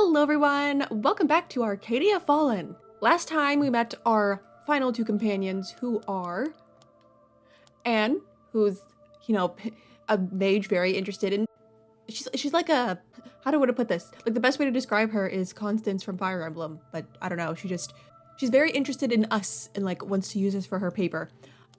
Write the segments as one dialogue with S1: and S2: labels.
S1: Hello everyone! Welcome back to Arcadia Fallen! Last time we met our final two companions who are Anne, who's, a mage very interested in... She's like a... How do I put this? Like the best way to describe her is Constance from Fire Emblem, but I don't know, she's very interested in us and like wants to use us for her paper.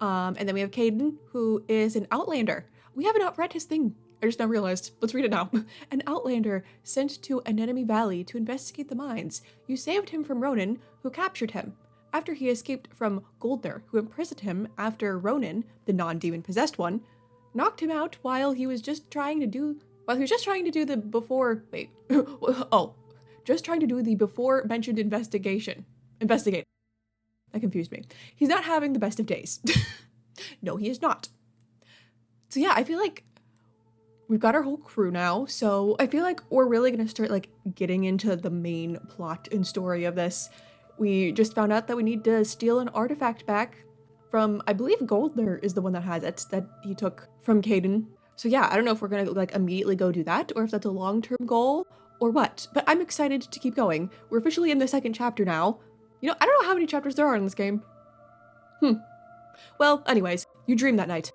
S1: And then we have Caden, who is an Outlander. We haven't read his thing. I just now realized. Let's read it now. An Outlander sent to an enemy valley to investigate the mines. You saved him from Ronan, who captured him. After he escaped from Goldner, who imprisoned him after Ronan, the non-demon possessed one, knocked him out while he was just trying to do the before mentioned investigation. Investigate. That confused me. He's not having the best of days. No, he is not. So yeah, I feel like we've got our whole crew now, so I feel like we're really gonna start like getting into the main plot and story of this. We just found out that we need to steal an artifact back from, I believe Goldner is the one that has it, that he took from Caden. So yeah, I don't know if we're gonna like immediately go do that, or if that's a long-term goal, or what, but I'm excited to keep going. We're officially in the second chapter now. I don't know how many chapters there are in this game. Well, anyways, you dreamed that night.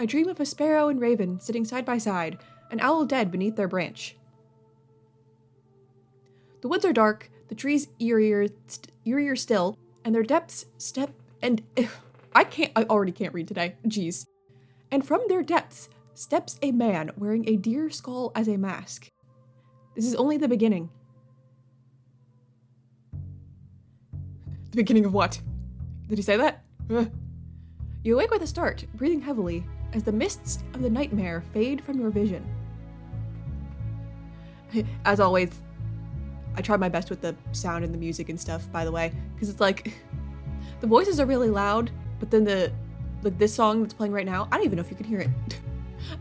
S1: I dream of a sparrow and raven sitting side by side, an owl dead beneath their branch. The woods are dark, the trees eerier still, and their depths I already can't read today, jeez. And from their depths steps a man wearing a deer skull as a mask. This is only the beginning. The beginning of what? Did he say that? You awake with a start, breathing heavily, as the mists of the nightmare fade from your vision. As always, I tried my best with the sound and the music and stuff, by the way, because it's like, the voices are really loud, but then this song that's playing right now, I don't even know if you can hear it.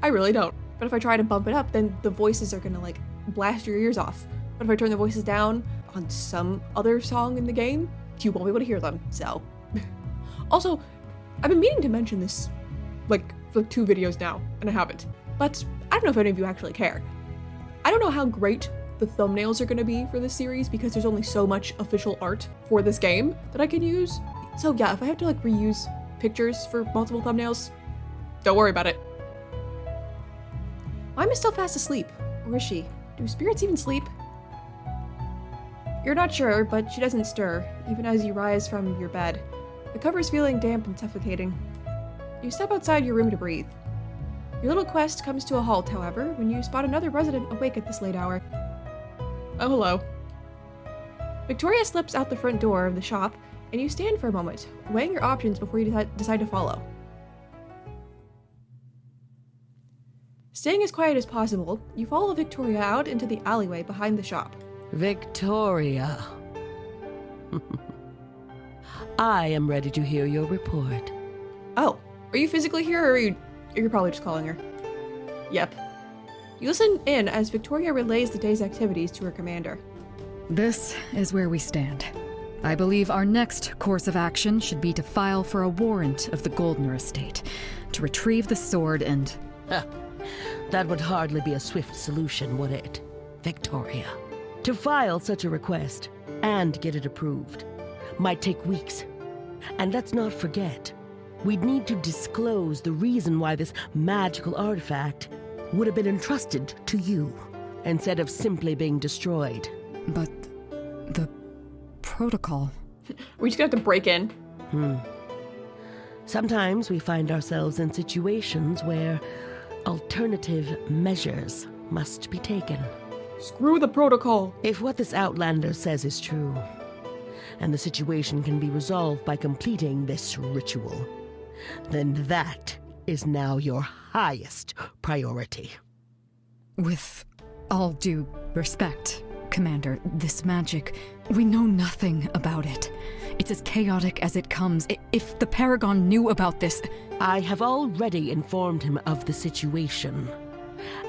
S1: I really don't. But if I try to bump it up, then the voices are gonna like blast your ears off. But if I turn the voices down on some other song in the game, you won't be able to hear them, so. Also, I've been meaning to mention this, for 2 videos now, and I haven't. But I don't know if any of you actually care. I don't know how great the thumbnails are gonna be for this series because there's only so much official art for this game that I can use. So yeah, if I have to reuse pictures for multiple thumbnails, don't worry about it. Why am I still fast asleep? Or is she? Do spirits even sleep? You're not sure, but she doesn't stir, even as you rise from your bed. The cover is feeling damp and suffocating. You step outside your room to breathe. Your little quest comes to a halt, however, when you spot another resident awake at this late hour. Oh, hello. Victoria slips out the front door of the shop, and you stand for a moment, weighing your options before you decide to follow. Staying as quiet as possible, you follow Victoria out into the alleyway behind the shop.
S2: Victoria. I am ready to hear your report.
S1: Oh, are you physically here, or you're probably just calling her? Yep. You listen in as Victoria relays the day's activities to her commander.
S3: This is where we stand. I believe our next course of action should be to file for a warrant of the Goldner estate, to retrieve the sword and...
S2: That would hardly be a swift solution, would it, Victoria? To file such a request, and get it approved, might take weeks. And let's not forget, we'd need to disclose the reason why this magical artifact would have been entrusted to you, instead of simply being destroyed.
S3: But the protocol...
S1: We just gonna have to break in.
S2: Sometimes we find ourselves in situations where alternative measures must be taken.
S1: Screw the protocol.
S2: If what this Outlander says is true, and the situation can be resolved by completing this ritual, then that is now your highest priority.
S3: With all due respect, Commander, this magic, we know nothing about it. It's as chaotic as it comes. If the Paragon knew about this...
S2: I have already informed him of the situation,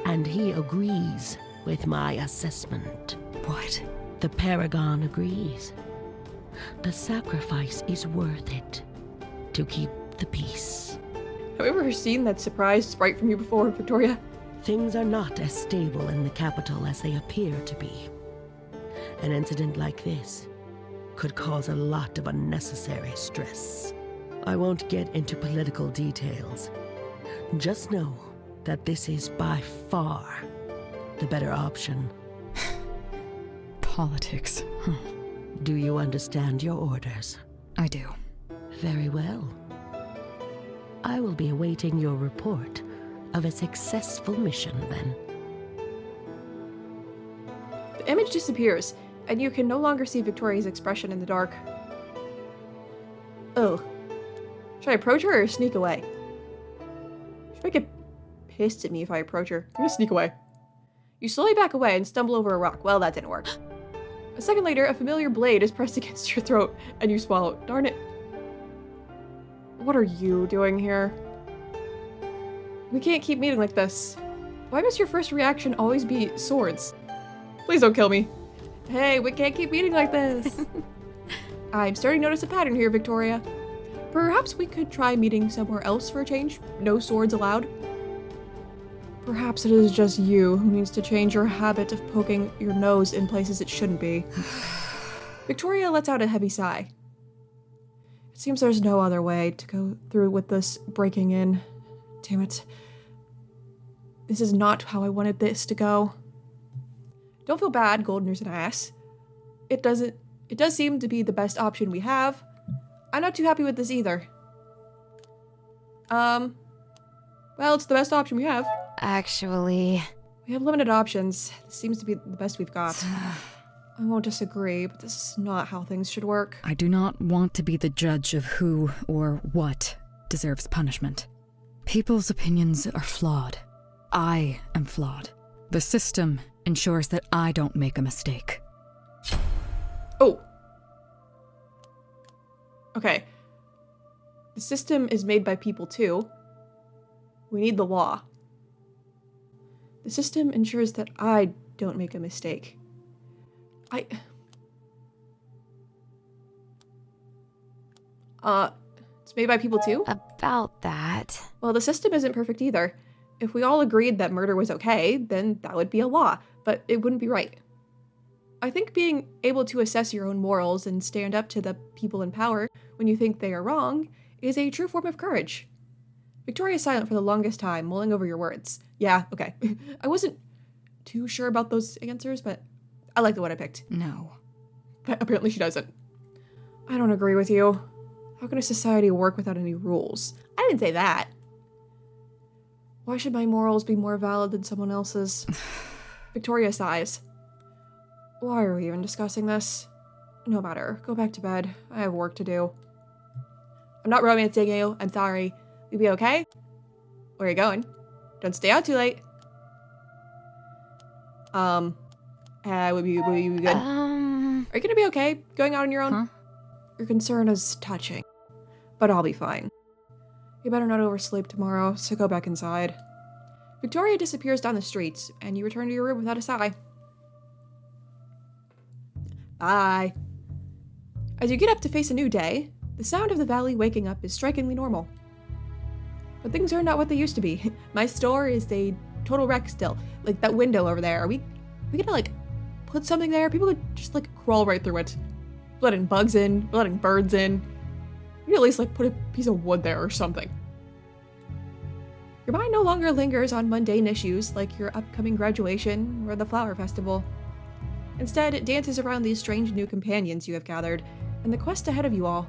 S2: and he agrees with my assessment.
S3: What?
S2: The Paragon agrees. The sacrifice is worth it to keep the peace.
S1: Have you ever seen that surprise sprite from you before, Victoria?
S2: Things are not as stable in the capital as they appear to be. An incident like this could cause a lot of unnecessary stress. I won't get into political details. Just know that this is by far the better option.
S3: Politics.
S2: Do you understand your orders?
S3: I do.
S2: Very well. I will be awaiting your report of a successful mission then.
S1: The image disappears, and you can no longer see Victoria's expression in the dark. Oh. Should I approach her or sneak away? She might get pissed at me if I approach her. I'm gonna sneak away. You slowly back away and stumble over a rock. Well, that didn't work. A second later, a familiar blade is pressed against your throat, and you swallow. Darn it. What are you doing here? We can't keep meeting like this. Why must your first reaction always be swords? Please don't kill me. Hey, we can't keep meeting like this. I'm starting to notice a pattern here, Victoria. Perhaps we could try meeting somewhere else for a change? No swords allowed? Perhaps it is just you who needs to change your habit of poking your nose in places it shouldn't be. Victoria lets out a heavy sigh. It seems there's no other way to go through with this breaking in. Damn it. This is not how I wanted this to go. Don't feel bad, Goldener's an ass. It does seem to be the best option we have. I'm not too happy with this either. Well, it's the best option we have.
S4: Actually...
S1: We have limited options. This seems to be the best we've got. I won't disagree, but this is not how things should work.
S3: I do not want to be the judge of who or what deserves punishment. People's opinions are flawed. I am flawed. The system ensures that I don't make a mistake.
S1: Oh. Okay. The system is made by people too. We need the law. The system ensures that I don't make a mistake. It's made by people too?
S4: About that...
S1: Well, the system isn't perfect either. If we all agreed that murder was okay, then that would be a law, but it wouldn't be right. I think being able to assess your own morals and stand up to the people in power when you think they are wrong is a true form of courage. Victoria is silent for the longest time, mulling over your words. Yeah, okay. I wasn't too sure about those answers, but I like the one I picked.
S3: No.
S1: But apparently she doesn't. I don't agree with you. How can a society work without any rules? I didn't say that. Why should my morals be more valid than someone else's? Victoria sighs. Why are we even discussing this? No matter. Go back to bed. I have work to do. I'm not romancing you. I'm sorry. You be okay? Where are you going? Don't stay out too late. Would you be good? Are you gonna be okay going out on your own?
S3: Huh?
S1: Your concern is touching, but I'll be fine. You better not oversleep tomorrow, so go back inside. Victoria disappears down the streets, and you return to your room without a sigh. Bye. As you get up to face a new day, the sound of the valley waking up is strikingly normal. But things are not what they used to be. My store is a total wreck still. Like that window over there. Are we gonna like put something there? People could just like crawl right through it. Letting bugs in, letting birds in. We could at least like put a piece of wood there or something. Your mind no longer lingers on mundane issues like your upcoming graduation or the flower festival. Instead, it dances around these strange new companions you have gathered and the quest ahead of you all.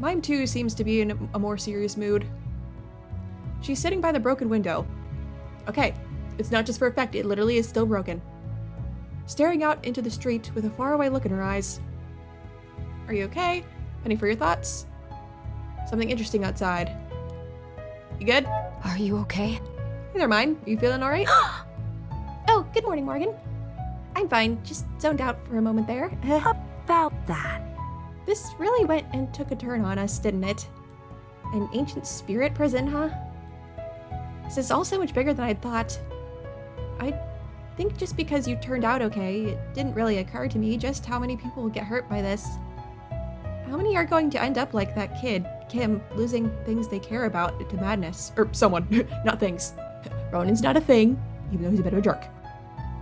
S1: Mime too seems to be in a more serious mood. She's sitting by the broken window. Okay, it's not just for effect, it literally is still broken. Staring out into the street with a faraway look in her eyes. Are you okay? Penny for your thoughts? Something interesting outside. You good?
S4: Are you okay?
S1: Hey there, Mime. Are you feeling alright? Oh, good morning, Morgan. I'm fine, just zoned out for a moment there.
S4: About that.
S1: This really went and took a turn on us, didn't it? An ancient spirit prison, huh? This is all so much bigger than I'd thought. I think just because you turned out okay, it didn't really occur to me just how many people will get hurt by this. How many are going to end up like that kid, Kim, losing things they care about to madness? Or someone, not things. Ronan's not a thing, even though he's a bit of a jerk.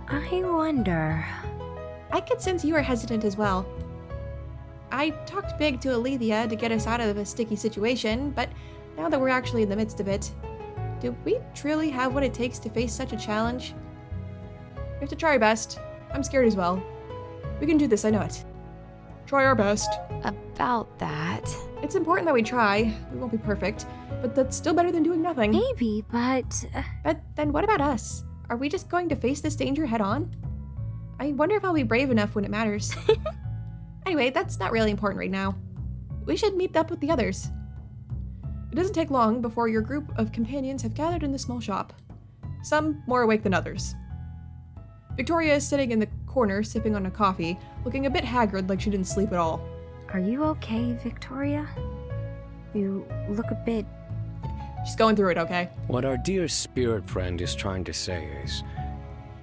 S4: I wonder...
S1: I could sense you are hesitant as well. I talked big to Alethea to get us out of a sticky situation, but now that we're actually in the midst of it, do we truly have what it takes to face such a challenge? We have to try our best. I'm scared as well. We can do this, I know it. Try our best.
S4: About that.
S1: It's important that we try. We won't be perfect, but that's still better than doing nothing.
S5: Maybe, but...
S1: But then what about us? Are we just going to face this danger head on? I wonder if I'll be brave enough when it matters. Anyway, that's not really important right now. We should meet up with the others. It doesn't take long before your group of companions have gathered in the small shop. Some more awake than others. Victoria is sitting in the corner sipping on a coffee, looking a bit haggard like she didn't sleep at all.
S5: Are you okay, Victoria? You look a bit...
S1: She's going through it, okay?
S6: What our dear spirit friend is trying to say is,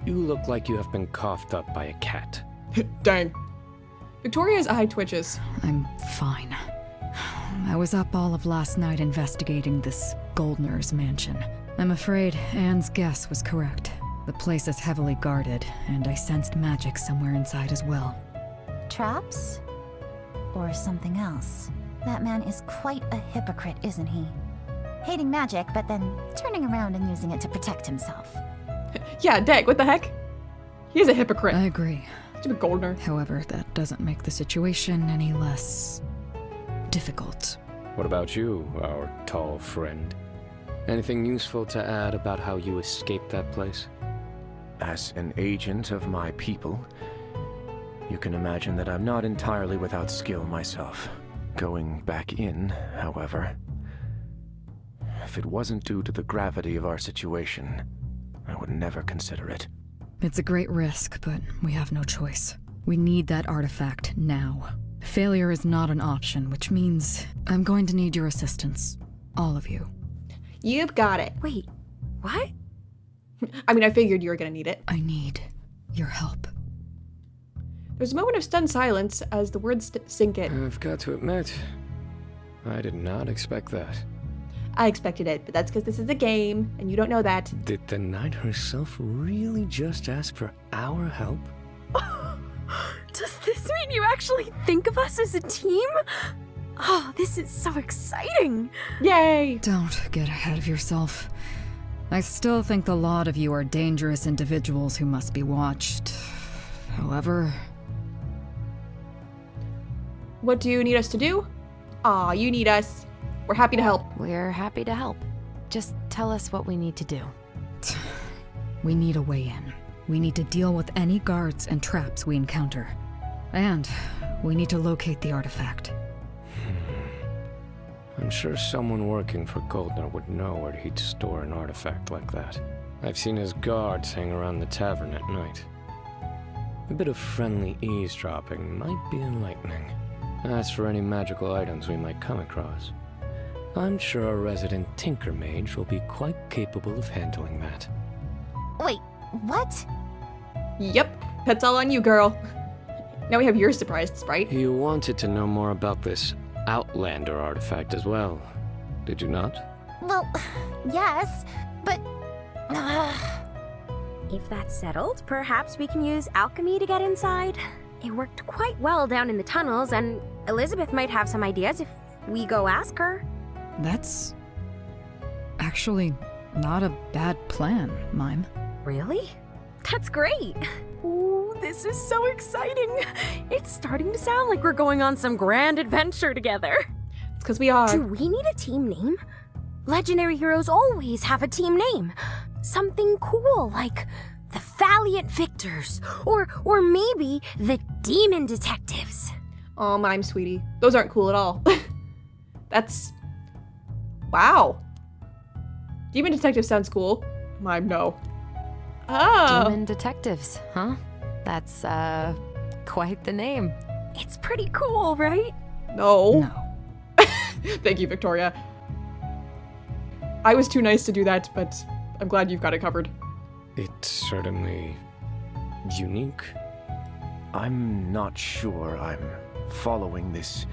S6: you look like you have been coughed up by a cat.
S1: Dang. Victoria's eye twitches.
S3: I'm fine. I was up all of last night investigating this Goldner's mansion. I'm afraid Anne's guess was correct. The place is heavily guarded, and I sensed magic somewhere inside as well.
S7: Traps? Or something else? That man is quite a hypocrite, isn't he? Hating magic, but then turning around and using it to protect himself.
S1: Yeah, dang, what the heck? He's a hypocrite.
S3: I agree.
S1: Stupid Goldner.
S3: However, that doesn't make the situation any less... difficult.
S6: What about you, our tall friend? Anything useful to add about how you escaped that place?
S8: As an agent of my people, you can imagine that I'm not entirely without skill myself. Going back in, however, if it wasn't due to the gravity of our situation, I would never consider it.
S3: It's a great risk, but we have no choice. We need that artifact now. Failure is not an option, which means I'm going to need your assistance. All of you.
S1: You've got it.
S5: Wait, what?
S1: I mean, I figured you were gonna need it.
S3: I need your help.
S1: There's a moment of stunned silence as the words sink in.
S6: I've got to admit, I did not expect that.
S1: I expected it, but that's because this is a game, and you don't know that.
S6: Did the knight herself really just ask for our help?
S5: Does this mean you actually think of us as a team? Oh, this is so exciting!
S1: Yay!
S3: Don't get ahead of yourself. I still think the lot of you are dangerous individuals who must be watched. However...
S1: What do you need us to do? Aw, you need us. We're happy to help.
S4: We're happy to help. Just tell us what we need to do.
S3: We need a way in. We need to deal with any guards and traps we encounter. And we need to locate the artifact.
S6: I'm sure someone working for Goldner would know where he'd store an artifact like that. I've seen his guards hang around the tavern at night. A bit of friendly eavesdropping might be enlightening. As for any magical items we might come across, I'm sure our resident Tinker Mage will be quite capable of handling that.
S7: Wait, what?
S1: Yep, that's all on you, girl. Now we have your surprised sprite.
S6: You wanted to know more about this Outlander artifact as well, did you not?
S7: Well, yes, but...
S5: If that's settled, perhaps we can use alchemy to get inside. It worked quite well down in the tunnels, and Elizabeth might have some ideas if we go ask her.
S3: That's... actually not a bad plan, Mime.
S5: Really? That's great! Ooh, this is so exciting! It's starting to sound like we're going on some grand adventure together.
S1: It's because we are.
S5: Do we need a team name? Legendary heroes always have a team name. Something cool, like the Valiant Victors, or maybe the Demon Detectives.
S1: Aw, Mime, sweetie. Those aren't cool at all. That's... Wow. Demon Detective sounds cool. Mime, no. Oh.
S4: Demon Detectives, huh? That's, quite the name.
S5: It's pretty cool, right?
S1: No.
S3: No.
S1: Thank you, Victoria. I was too nice to do that, but I'm glad you've got it covered.
S6: It's certainly unique.
S8: I'm not sure I'm following this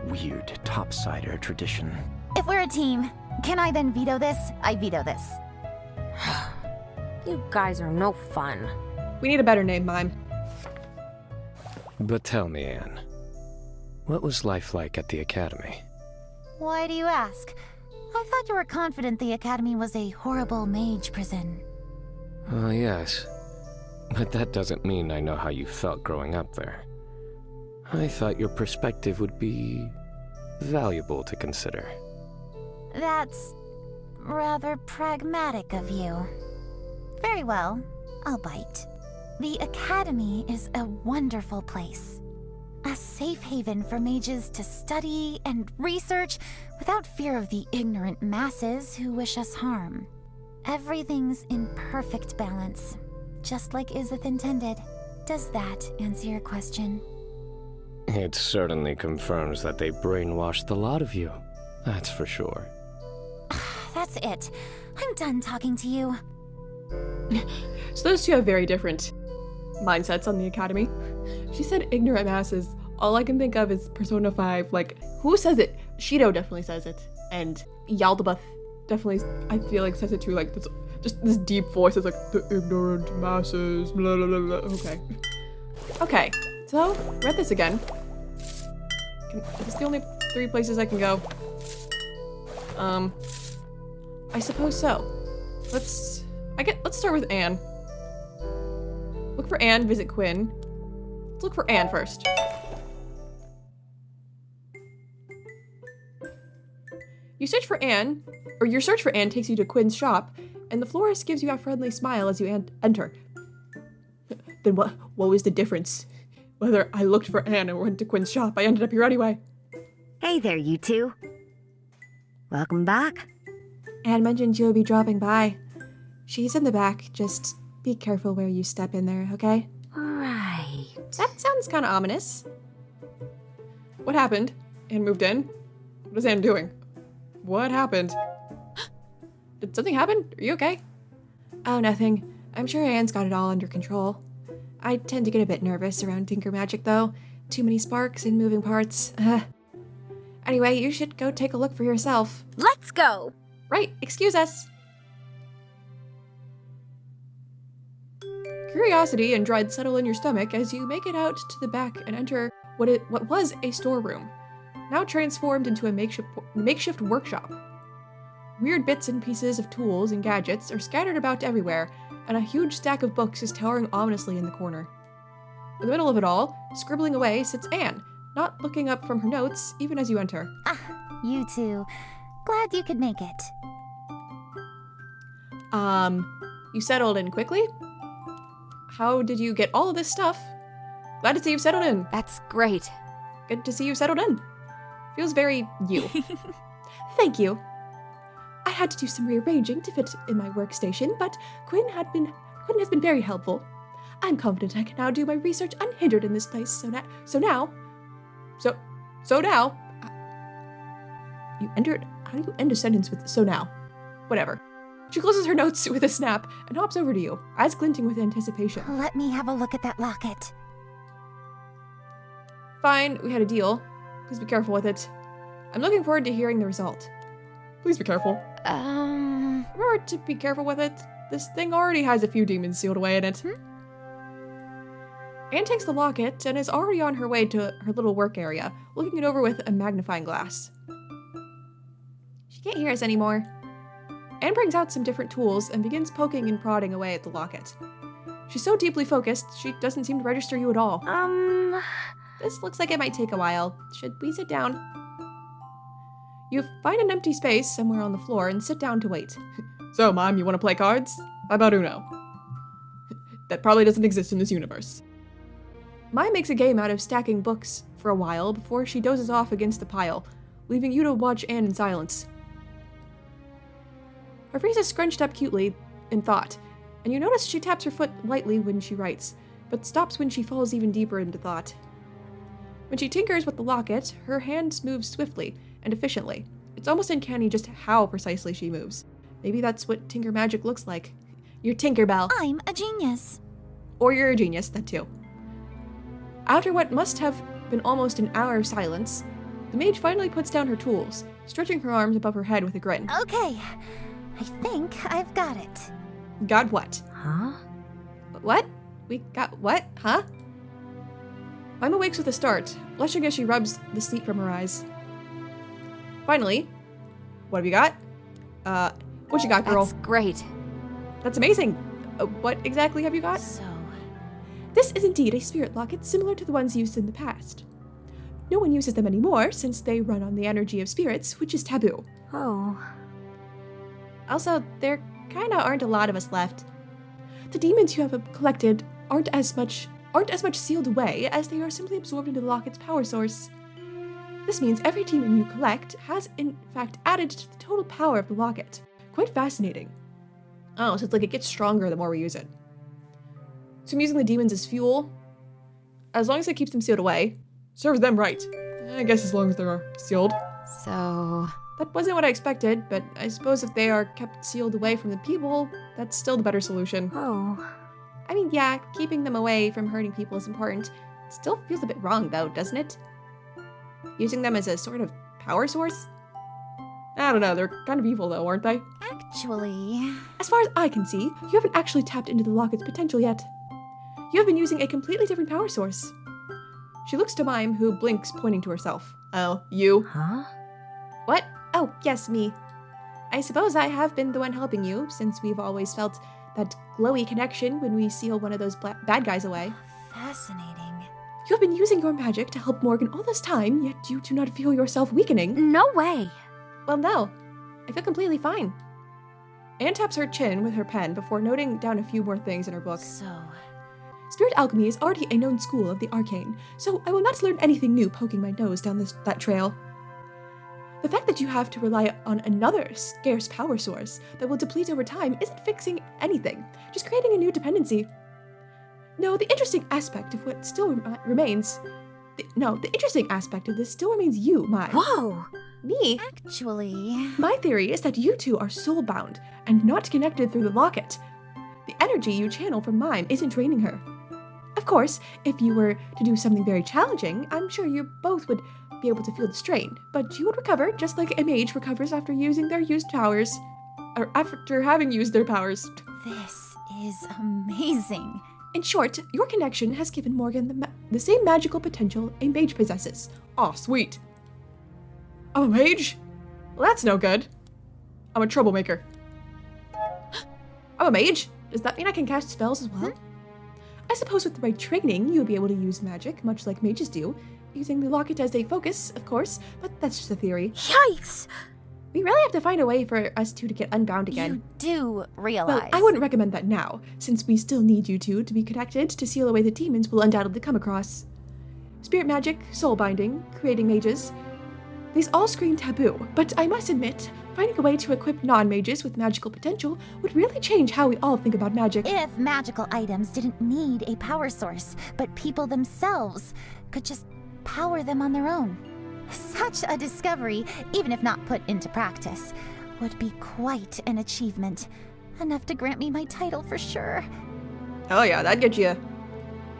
S8: weird topsider tradition.
S7: If we're a team, can I then veto this? I veto this.
S5: You guys are no fun.
S1: We need a better name, Mime.
S6: But tell me, Anne, what was life like at the Academy?
S7: Why do you ask? I thought you were confident the Academy was a horrible mage prison.
S6: Oh, yes. But that doesn't mean I know how you felt growing up there. I thought your perspective would be valuable to consider.
S7: That's rather pragmatic of you. Very well, I'll bite. The Academy is a wonderful place. A safe haven for mages to study and research without fear of the ignorant masses who wish us harm. Everything's in perfect balance, just like Izith intended. Does that answer your question?
S6: It certainly confirms that they brainwashed the lot of you. That's for sure.
S7: That's it. I'm done talking to you.
S1: So those two have very different mindsets on the Academy. She said ignorant masses. All I can think of is Persona 5. Like, who says it? Shido definitely says it. And Yaldabaoth definitely, I feel like, says it too. Like, this deep voice is like, the ignorant masses, blah, blah, blah, blah. Okay. Okay, so, read this again. Is this the only 3 places I can go? I suppose so. Let's start with Anne. Look for Anne, visit Quinn. Let's look for Anne first. You search for Anne, or your search for Anne takes you to Quinn's shop, and the florist gives you a friendly smile as you enter. Then what was the difference? Whether I looked for Anne or went to Quinn's shop, I ended up here anyway.
S9: Hey there, you two. Welcome back.
S1: Anne mentioned you'll be dropping by. She's in the back. Just be careful where you step in there, okay?
S9: Right.
S1: That sounds kind of ominous. What happened? Anne moved in? What is Anne doing? What happened? Did something happen? Are you okay? Oh, nothing. I'm sure Anne's got it all under control. I tend to get a bit nervous around Tinker Magic, though. Too many sparks and moving parts. Anyway, you should go take a look for yourself.
S5: Let's go!
S1: Right, excuse us. Curiosity and dread settle in your stomach as you make it out to the back and enter what was a storeroom, now transformed into a makeshift workshop. Weird bits and pieces of tools and gadgets are scattered about everywhere, and a huge stack of books is towering ominously in the corner. In the middle of it all, scribbling away, sits Anne, not looking up from her notes even as you enter.
S7: Ah, you two. Glad you could make it.
S1: You settled in quickly? How did you get all of this stuff? Glad to see you've settled in.
S4: That's great.
S1: Good to see you settled in. Feels very you. Thank you. I had to do some rearranging to fit in my workstation, but Quinn has been very helpful. I'm confident I can now do my research unhindered in this place. So now. You entered. How do you end a sentence with "so now"? Whatever. She closes her notes with a snap and hops over to you, eyes glinting with anticipation.
S7: Let me have a look at that locket.
S1: Fine, we had a deal. Please be careful with it. I'm looking forward to hearing the result. Please be careful. Remember to be careful with it. This thing already has a few demons sealed away in it. Anne takes the locket and is already on her way to her little work area, looking it over with a magnifying glass. She can't hear us anymore. Anne brings out some different tools and begins poking and prodding away at the locket. She's so deeply focused, she doesn't seem to register you at all. This looks like it might take a while. Should we sit down? You find an empty space somewhere on the floor and sit down to wait. So, Mom, you want to play cards? How about Uno? That probably doesn't exist in this universe. Mai makes a game out of stacking books for a while before she dozes off against the pile, leaving you to watch Anne in silence. Her face is scrunched up cutely in thought, and you notice she taps her foot lightly when she writes, but stops when she falls even deeper into thought. When she tinkers with the locket, her hands move swiftly and efficiently. It's almost uncanny just how precisely she moves. Maybe that's what Tinker Magic looks like. You're Tinkerbell.
S7: I'm a genius.
S1: Or you're a genius, that too. After what must have been almost an hour of silence, the mage finally puts down her tools, stretching her arms above her head with a grin.
S7: Okay, I think I've got it.
S1: Got what?
S9: Huh?
S1: What? We got what? Huh? I'm awake with a start, blushing as she rubs the sleep from her eyes. Finally, what have you got? What you got, girl?
S4: That's great.
S1: That's amazing. What exactly have you got?
S7: So,
S1: This is indeed a spirit locket similar to the ones used in the past. No one uses them anymore since they run on the energy of spirits, which is taboo.
S5: Oh.
S1: Also, there kinda aren't a lot of us left. The demons you have collected aren't as much sealed away as they are simply absorbed into the locket's power source. This means every demon you collect has in fact added to the total power of the locket. Quite fascinating. Oh, so it's like it gets stronger the more we use it. So I'm using the demons as fuel. As long as it keeps them sealed away. Serves them right. I guess as long as they're sealed.
S4: So,
S1: That wasn't what I expected, but I suppose if they are kept sealed away from the people, that's still the better solution.
S5: Oh.
S1: I mean, yeah, keeping them away from hurting people is important. Still feels a bit wrong, though, doesn't it? Using them as a sort of power source? I don't know, they're kind of evil, though, aren't they?
S7: actually,
S1: As far as I can see, you haven't actually tapped into the locket's potential yet. You have been using a completely different power source. She looks to Mime, who blinks, pointing to herself. Oh, you?
S5: Huh?
S1: What? Oh, yes, me. I suppose I have been the one helping you, since we've always felt that glowy connection when we seal one of those bad guys away.
S7: fascinating.
S1: You have been using your magic to help Morgan all this time, yet you do not feel yourself weakening.
S5: No way.
S1: Well, no. I feel completely fine. Anne taps her chin with her pen before noting down a few more things in her book.
S7: So,
S1: Spirit alchemy is already a known school of the arcane, so I will not learn anything new poking my nose down that trail. The fact that you have to rely on another scarce power source that will deplete over time isn't fixing anything, just creating a new dependency. No, the interesting aspect of what still remains... the interesting aspect of this still remains you, Mai.
S5: Whoa.
S1: Me?
S7: actually,
S1: My theory is that you two are soul-bound and not connected through the locket. The energy you channel from Mime isn't draining her. Of course, if you were to do something very challenging, I'm sure you both would be able to feel the strain, but you would recover just like a mage recovers after using their used powers. Or after having used their powers.
S7: this is amazing.
S1: In short, your connection has given Morgan the same magical potential a mage possesses. Aw, sweet. I'm a mage? Well, that's no good. I'm a troublemaker. I'm a mage? Does that mean I can cast spells as well? I suppose with the right training, you would be able to use magic, much like mages do, using the locket as a focus, of course, but that's just a theory.
S5: Yikes.
S1: We really have to find a way for us two to get unbound again.
S7: You do realize.
S1: Well, I wouldn't recommend that now, since we still need you two to be connected to seal away the demons we'll undoubtedly come across. Spirit magic, soul binding, creating mages. These all scream taboo, but I must admit, finding a way to equip non-mages with magical potential would really change how we all think about magic.
S7: If magical items didn't need a power source, but people themselves could just power them on their own. Such a discovery, even if not put into practice, would be quite an achievement. Enough to grant me my title for sure.
S1: Oh yeah, that'd get you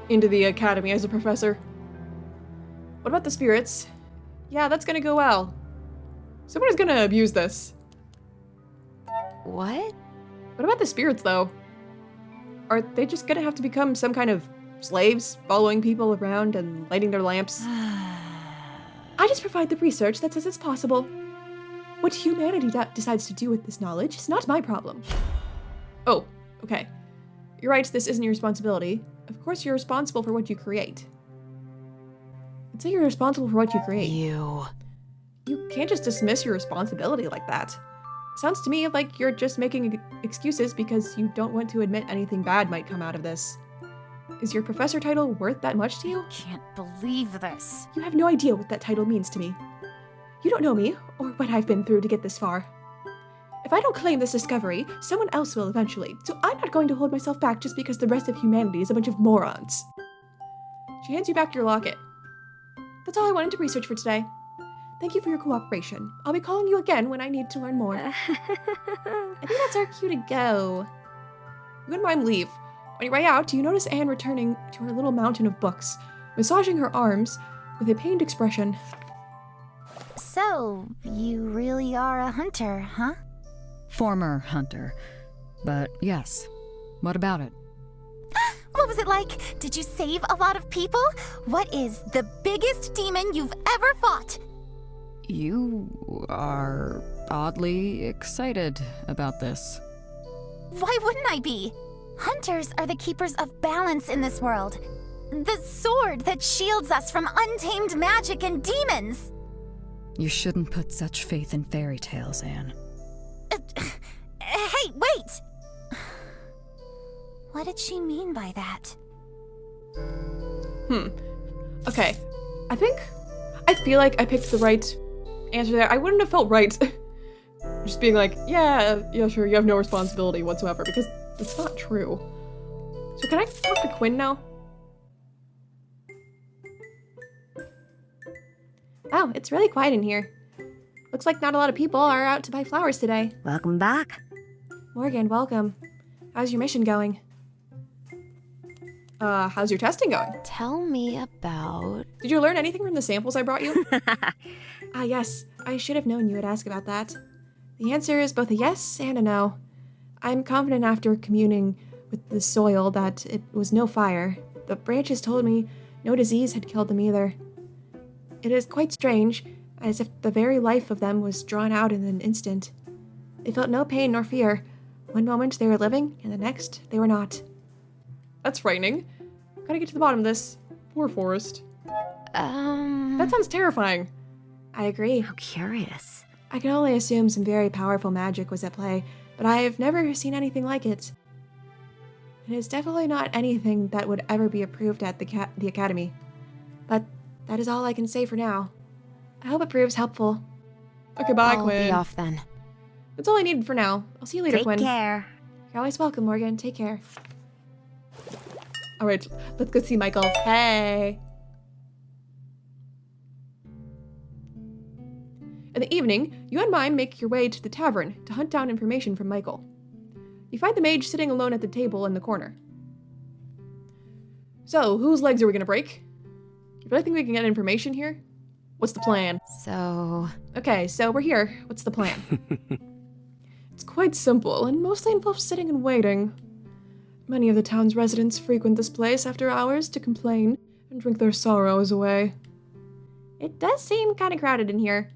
S1: into the academy as a professor. What about the spirits? Yeah, that's gonna go well. Someone is gonna abuse this.
S4: what?
S1: What about the spirits, though? Are they just gonna have to become some kind of slaves, following people around and lighting their lamps? I just provide the research that says it's possible. What humanity decides to do with this knowledge is not my problem. Oh, okay. You're right, this isn't your responsibility. Of course you're responsible for what you create. I'd say you're responsible for what you create.
S4: You.
S1: You can't just dismiss your responsibility like that. Sounds to me like you're just making excuses because you don't want to admit anything bad might come out of this. Is your professor title worth that much to you?
S7: Can't believe this.
S1: You have no idea what that title means to me. You don't know me, or what I've been through to get this far. If I don't claim this discovery, someone else will eventually, so I'm not going to hold myself back just because the rest of humanity is a bunch of morons. She hands you back your locket. That's all I wanted to research for today. Thank you for your cooperation. I'll be calling you again when I need to learn more. I think that's our cue to go. You and Mime leave. On your way out, you notice Anne returning to her little mountain of books, massaging her arms with a pained expression.
S7: So, you really are a hunter, huh?
S3: Former hunter. But yes. What about it?
S7: What was it like? Did you save a lot of people? What is the biggest demon you've ever fought?
S3: You are oddly excited about this.
S7: Why wouldn't I be? Hunters are the keepers of balance in this world. The sword that shields us from untamed magic and demons.
S3: You shouldn't put such faith in fairy tales, Anne.
S7: Hey, wait! What did she mean by that?
S1: Okay. I feel like I picked the right answer there. I wouldn't have felt right just being like, yeah, sure, you have no responsibility whatsoever, because it's not true. So can I talk to Quinn now? Wow, it's really quiet in here. Looks like not a lot of people are out to buy flowers today.
S9: Welcome back.
S1: Morgan, welcome. How's your mission going? How's your testing going?
S4: Tell me about...
S1: Did you learn anything from the samples I brought you? Yes. I should have known you would ask about that. The answer is both a yes and a no. I'm confident after communing with the soil that it was no fire. The branches told me no disease had killed them either. It is quite strange, as if the very life of them was drawn out in an instant. They felt no pain nor fear. One moment they were living, and the next they were not. That's frightening. Gotta get to the bottom of this. Poor forest. That sounds terrifying. I agree.
S9: How curious.
S1: I can only assume some very powerful magic was at play, but I have never seen anything like it. It is definitely not anything that would ever be approved at the Academy. But that is all I can say for now. I hope it proves helpful. Okay, bye, Quinn.
S4: I'll be off then.
S1: That's all I needed for now. I'll see you later, Quinn.
S9: Take care.
S1: You're always welcome, Morgan. Take care. All right, let's go see Michael. Hey. In the evening, you and Mime make your way to the tavern to hunt down information from Michael. You find the mage sitting alone at the table in the corner. So, whose legs are we gonna break? You really think we can get information here? What's the plan? Okay, so we're here. What's the plan? It's quite simple, and mostly involves sitting and waiting. Many of the town's residents frequent this place after hours to complain and drink their sorrows away. It does seem kind of crowded in here.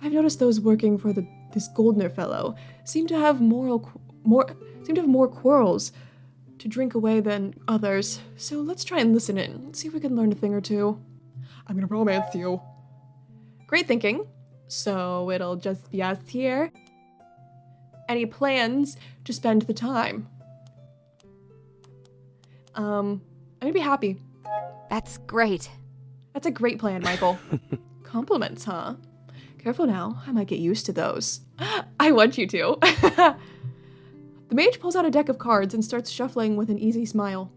S1: I've noticed those working for this Goldner fellow seem to have more quarrels to drink away than others. So let's try and listen in, see if we can learn a thing or two. I'm gonna romance you. Great thinking. So it'll just be us here. Any plans to spend the time? I'm gonna be happy.
S4: That's great.
S1: That's a great plan, Michael. Compliments, huh? Careful now, I might get used to those. I want you to. The mage pulls out a deck of cards and starts shuffling with an easy smile.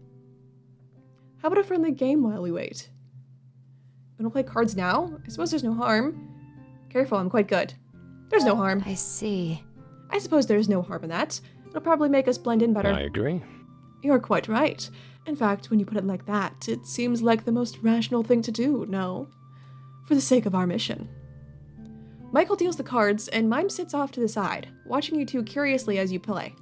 S1: How about a friendly game while we wait? Wanna play cards now? I suppose there's no harm. Careful, I'm quite good. There's no harm.
S4: I see.
S1: I suppose there's no harm in that. It'll probably make us blend in better.
S6: I agree.
S1: You're quite right. In fact, when you put it like that, it seems like the most rational thing to do, no? For the sake of our mission. Michael deals the cards, and Mime sits off to the side, watching you two curiously as you play.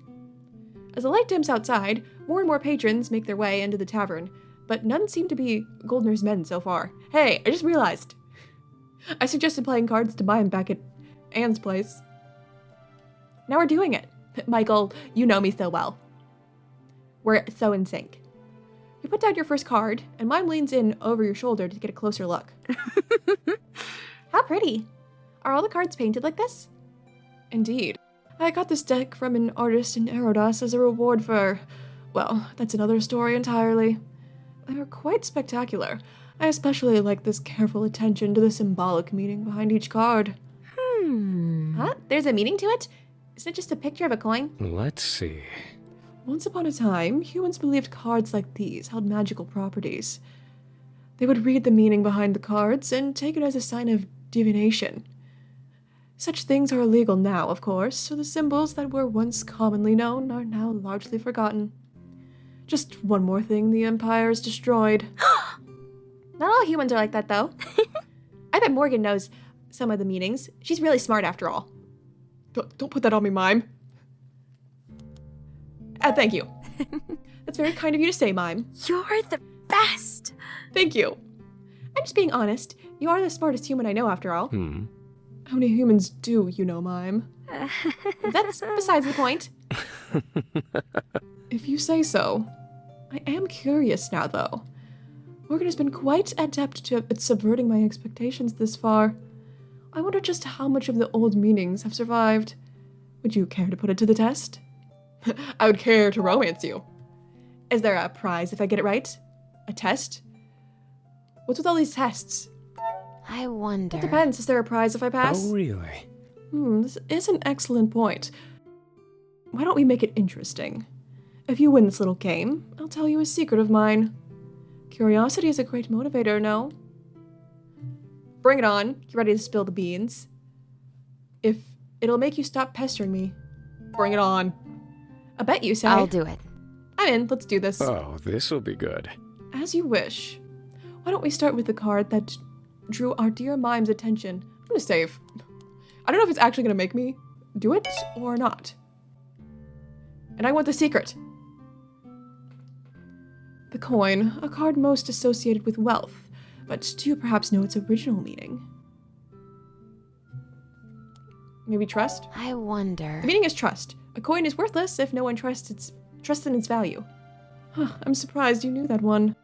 S1: As the light dims outside, more and more patrons make their way into the tavern, but none seem to be Goldner's men so far. Hey, I just realized. I suggested playing cards to Mime back at Anne's place. Now we're doing it. Michael, you know me so well. We're so in sync. You put down your first card, and Mime leans in over your shoulder to get a closer look. How pretty. Are all the cards painted like this? Indeed. I got this deck from an artist in Erodas as a reward for... well, that's another story entirely. They are quite spectacular. I especially like this careful attention to the symbolic meaning behind each card. Huh? There's a meaning to it? Isn't it just a picture of a coin?
S6: Let's see.
S1: Once upon a time, humans believed cards like these held magical properties. They would read the meaning behind the cards and take it as a sign of divination. Such things are illegal now, of course, so the symbols that were once commonly known are now largely forgotten. Just one more thing the Empire's destroyed. Not all humans are like that, though. I bet Morgan knows some of the meanings. She's really smart, after all. Don't put that on me, Mime. Thank you. That's That's very kind of you to say, Mime.
S5: You're the best.
S1: Thank you. I'm just being honest. You are the smartest human I know, after all.
S6: Hmm.
S1: How many humans do you know, Mime? That's besides the point. If you say so. I am curious now, though. Morgan has been quite adept at subverting my expectations this far. I wonder just how much of the old meanings have survived. Would you care to put it to the test? I would care to romance you. Is there a prize if I get it right? A test? What's with all these tests?
S4: I wonder.
S1: It depends. Is there a prize if I pass?
S6: Oh, really?
S1: This is an excellent point. Why don't we make it interesting? If you win this little game, I'll tell you a secret of mine. Curiosity is a great motivator, no? Bring it on. You ready to spill the beans? If it'll make you stop pestering me, bring it on. I bet you say.
S4: I'll do it.
S1: I'm in. Let's do this.
S6: Oh, this'll be good.
S1: As you wish. Why don't we start with the card that drew our dear Mime's attention? I'm gonna save. I don't know if it's actually gonna make me do it or not. And I want the secret. The coin, a card most associated with wealth, but do you perhaps know its original meaning? Maybe trust?
S4: I wonder.
S1: The meaning is trust. A coin is worthless if no one trusts in its value. I'm surprised you knew that one.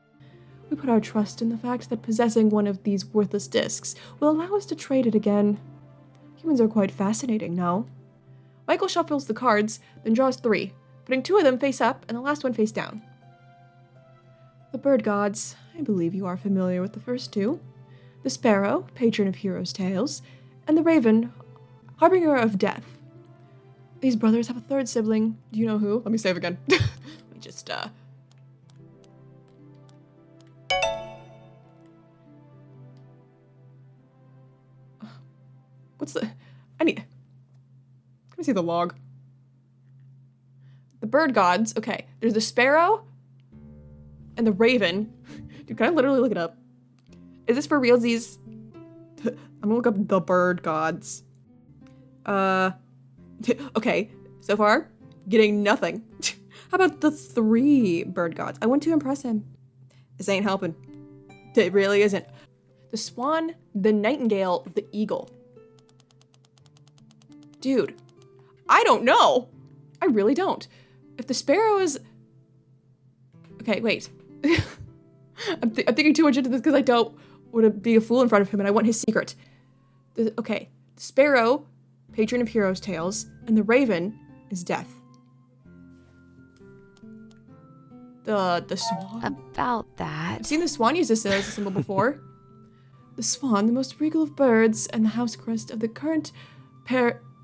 S1: We put our trust in the fact that possessing one of these worthless discs will allow us to trade it again. Humans are quite fascinating, no? Michael shuffles the cards, then draws 3, putting 2 of them face up and the last one face down. The bird gods. I believe you are familiar with the first 2. The sparrow, patron of heroes' tales, and the raven, harbinger of death. These brothers have a third sibling. Do you know who? Let me save again. Let me just, What's the... Let me see the log. The bird gods. Okay, there's the sparrow and the raven. Dude, can I literally look it up? Is this for realsies? I'm gonna look up the bird gods. Okay, so far, getting nothing. How about the 3 bird gods? I want to impress him. This ain't helping. It really isn't. The swan, the nightingale, the eagle. Dude, I don't know. I really don't. If the sparrow is... Okay, wait. I'm thinking too much into this because I don't want to be a fool in front of him and I want his secret. Okay, the sparrow, patron of heroes' tales, and the raven is death. The swan?
S4: About that.
S1: I've seen the swan use this as a symbol before. The swan, the most regal of birds, and the house crest of the current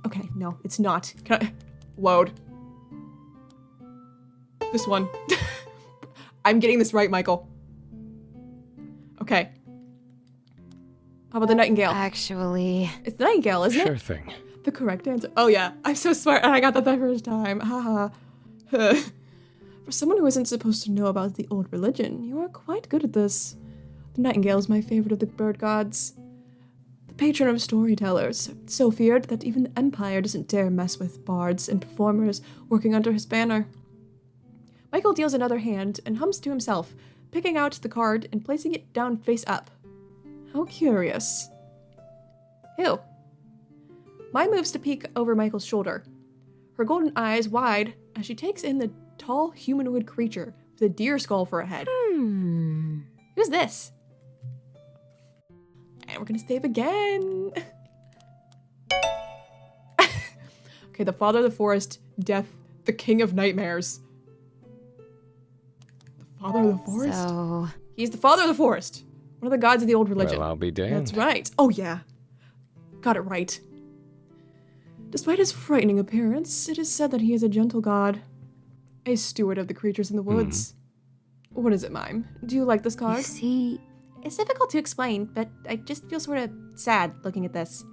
S1: Okay, no, it's not. Can I... Load. This one. I'm getting this right, Michael. Okay. How about the nightingale?
S4: Actually...
S1: It's the nightingale, isn't it?
S6: Sure thing.
S1: The correct answer. Oh yeah, I'm so smart and I got that the first time. Haha. For someone who isn't supposed to know about the old religion, you are quite good at this. The nightingale is my favorite of the bird gods. The patron of storytellers, so feared that even the Empire doesn't dare mess with bards and performers working under his banner. Michael deals another hand and hums to himself, picking out the card and placing it down face up. How curious. Ew. Mai moves to peek over Michael's shoulder, her golden eyes wide as she takes in the tall humanoid creature with a deer skull for a head. Who's this? And we're gonna save again. Okay, the father of the forest, death, the king of nightmares. The father of the forest?
S4: So...
S1: He's the father of the forest. One of the gods of the old religion.
S6: Well, I'll be damned.
S1: That's right. Oh, yeah. Got it right. Despite his frightening appearance, it is said that he is a gentle god. A steward of the creatures in the woods. What is it, Mime? Do you like this card?
S5: You see...
S1: It's difficult to explain, but I just feel sort of sad looking at this.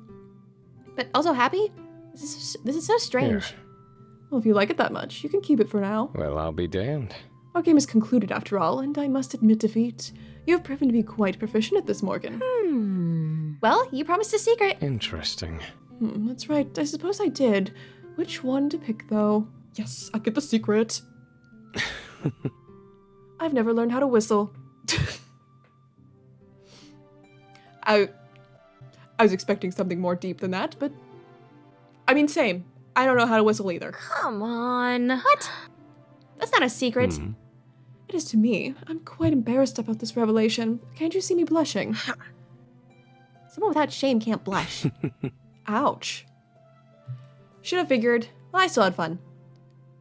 S1: But also happy? This is so strange.
S6: Here.
S1: Well, if you like it that much, you can keep it for now.
S6: Well, I'll be damned.
S1: Our game is concluded after all, and I must admit defeat. You have proven to be quite proficient at this, Morgan. Well, you promised a secret.
S6: Interesting.
S1: That's right. I suppose I did. Which one to pick, though? Yes, I get the secret. I've never learned how to whistle. I was expecting something more deep than that, but... I mean, same. I don't know how to whistle either.
S5: Come on.
S1: What? That's not a secret. It is to me. I'm quite embarrassed about this revelation. Can't you see me blushing? Someone without shame can't blush. Ouch. Should have figured. Well, I still had fun.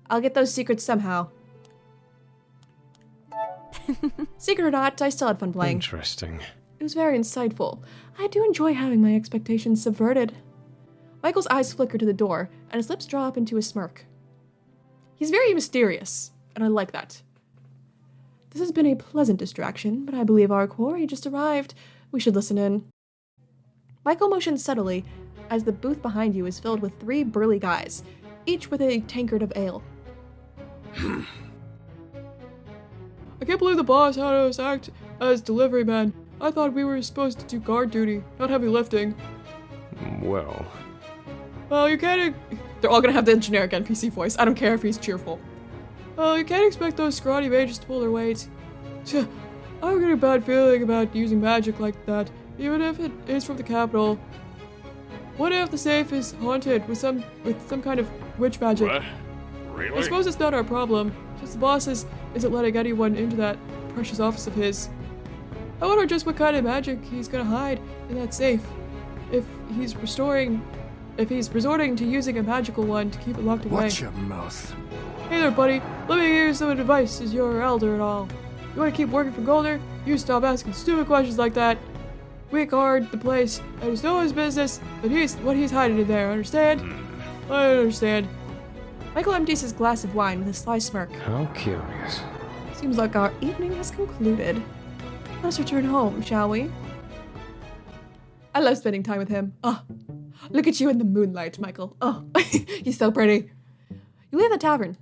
S1: I'll get those secrets somehow. Secret or not, I still had fun playing.
S6: Interesting.
S1: It was very insightful. I do enjoy having my expectations subverted. Michael's eyes flicker to the door, and his lips draw up into a smirk. He's very mysterious, and I like that. This has been a pleasant distraction, but I believe our quarry just arrived. We should listen in. Michael motions subtly as the booth behind you is filled with 3 burly guys, each with a tankard of ale. I can't believe the boss had us act as delivery men. I thought we were supposed to do guard duty, not heavy lifting.
S6: Well...
S1: Well, you can't... They're all gonna have the generic NPC voice. I don't care if he's cheerful. Well, you can't expect those scrawny mages to pull their weight. I'm getting a bad feeling about using magic like that, even if it is from the capital. What if the safe is haunted with some kind of witch magic?
S6: What? Really?
S1: I suppose it's not our problem. Just the boss isn't letting anyone into that precious office of his. I wonder just what kind of magic he's gonna hide in that safe. If he's resorting to using a magical one to keep it locked away.
S8: Watch your mouth.
S1: Hey there, buddy. Let me give you some advice as your elder and all. You want to keep working for Goldner? You stop asking stupid questions like that. We guard the place, and it's no one's business but what he's hiding in there, understand? I understand. Michael empties his glass of wine with a sly smirk.
S6: How curious.
S1: Seems like our evening has concluded. Let's return home, shall we? I love spending time with him. Oh, look at you in the moonlight, Michael. Oh, he's so pretty. You leave the tavern.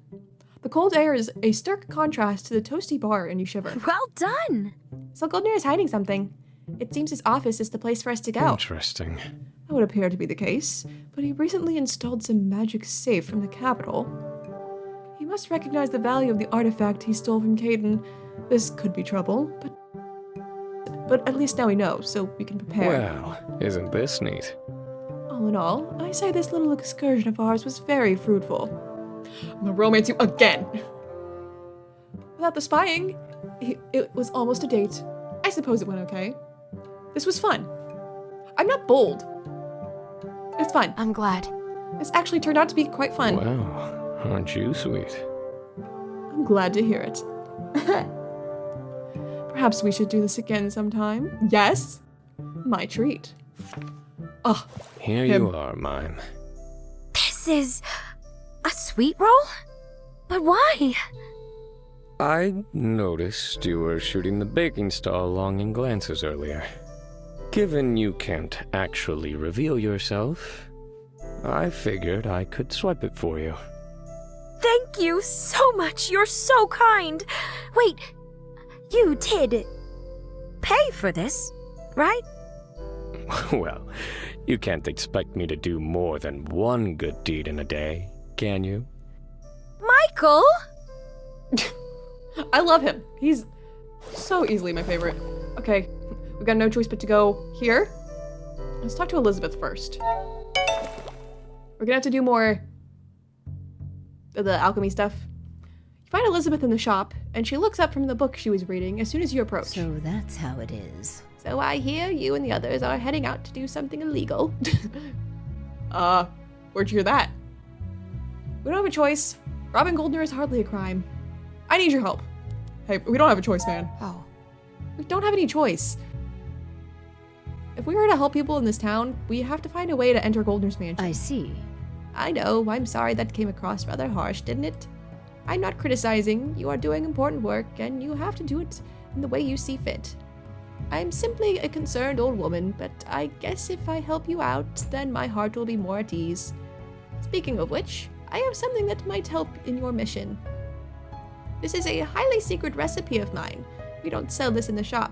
S1: The cold air is a stark contrast to the toasty bar, and you shiver.
S5: Well done.
S1: So Goldner is hiding something. It seems his office is the place for us to go.
S6: Interesting.
S1: That would appear to be the case, but he recently installed some magic safe from the capital. He must recognize the value of the artifact he stole from Caden. This could be trouble, but at least now we know, so we can prepare.
S6: Well, isn't this neat?
S1: All in all, I say this little excursion of ours was very fruitful. I'm gonna romance you again! Without the spying, it was almost a date. I suppose it went okay. This was fun. I'm not bold. It's fun.
S4: I'm glad.
S1: This actually turned out to be quite fun.
S6: Well, aren't you sweet?
S1: I'm glad to hear it. Perhaps we should do this again sometime. Yes? My treat. Oh,
S6: Here
S1: him.
S6: you are, Mime.
S5: This is a sweet roll? But why?
S6: I noticed you were shooting the baking stall longing glances earlier. Given you can't actually reveal yourself, I figured I could swipe it for you.
S5: Thank you so much. You're so kind. Wait, you did pay for this, right?
S6: Well, you can't expect me to do more than one good deed in a day, can you?
S5: Michael?
S1: I love him. He's so easily my favorite. Okay, we've got no choice but to go here. Let's talk to Elizabeth first. We're gonna have to do more of the alchemy stuff. You find Elizabeth in the shop, and she looks up from the book she was reading as soon as you approach.
S10: So that's how it is.
S1: So I hear you and the others are heading out to do something illegal. Where'd you hear that? We don't have a choice. Robbing Goldner is hardly a crime. I need your help. Hey, we don't have a choice, man.
S4: Oh.
S1: We don't have any choice. If we were to help people in this town, we have to find a way to enter Goldner's mansion.
S10: I see.
S1: I know, I'm sorry that came across rather harsh, didn't it? I'm not criticizing. You are doing important work, and you have to do it in the way you see fit. I'm simply a concerned old woman, but I guess if I help you out, then my heart will be more at ease. Speaking of which, I have something that might help in your mission. This is a highly secret recipe of mine. We don't sell this in the shop.